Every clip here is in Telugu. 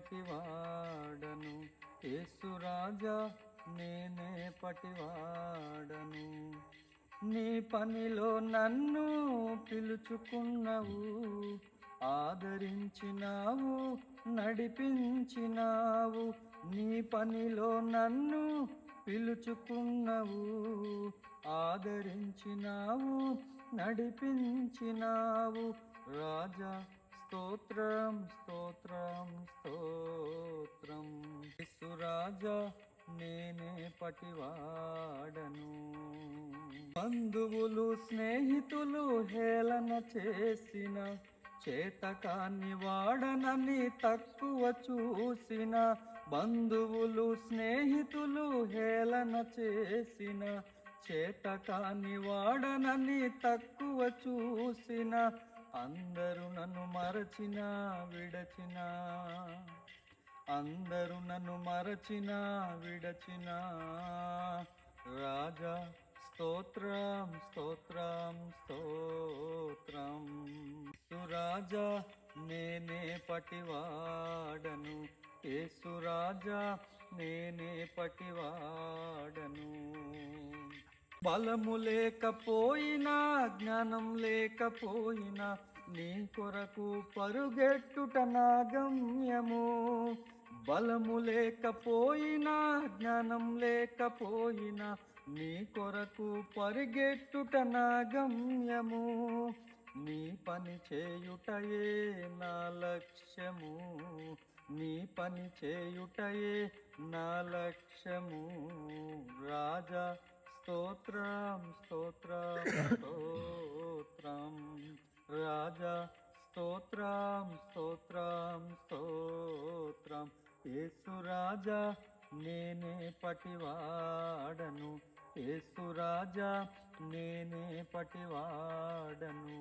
పటివాడను, యేసురాజా నేనే పటివాడను. నీ పనిలో నన్ను పిలుచుకున్నావు, ఆదరించినావు, నడిపించినావు. నీ పనిలో నన్ను పిలుచుకున్నావు, ఆదరించినావు, నడిపించినావు. రాజా స్తోత్రం స్తోత్రం స్తోత్రం. యేసురాజా నేనే పటివాడను. బంధువులు స్నేహితులు హేళన చేసిన, చేతకాని వాడనని తక్కువ చూసిన. బంధువులు స్నేహితులు హేళన చేసిన, చేతకాని వాడనని తక్కువ చూసిన. అందరూ నన్ను మరచిన విడచిన, అందరూ నన్ను మరచిన విడచిన. రాజా స్తోత్రం స్తోత్రం స్తోత్రం. యేసురాజా నేనే పటివాడను, యేసురాజా నేనే పటివాడను. బలము లేకపోయినా జ్ఞానం లేకపోయినా నీ కొరకు పరుగెట్టుట నా గమ్యము. బలము లేకపోయినా జ్ఞానం లేకపోయినా నీ కొరకు పరిగెట్టుట నా గమ్యము. నీ పని చేయుటయే నా లక్ష్యము, నీ పని చేయుటయే నా లక్ష్యము. రాజా స్తోత్రం స్తోత్రం స్తోత్రం. రాజా స్తోత్రం స్తోత్రం స్తోత్రం. యేసురాజా నేనే పటివాడను, యేసురాజా నేనే పటివాడను.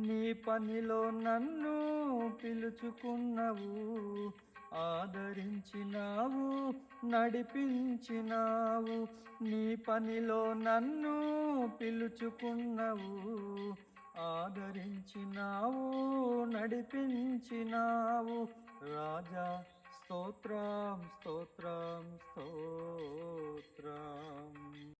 నీ పనిలో నన్ను పిలుచుకున్నావు, ఆదరించినావు, నడిపించినావు. నీ పనిలో నన్ను పిలుచుకున్నావు, ఆదరించినావు, నడిపించినావు. రాజా స్తోత్రం స్తోత్రం స్తోత్రం.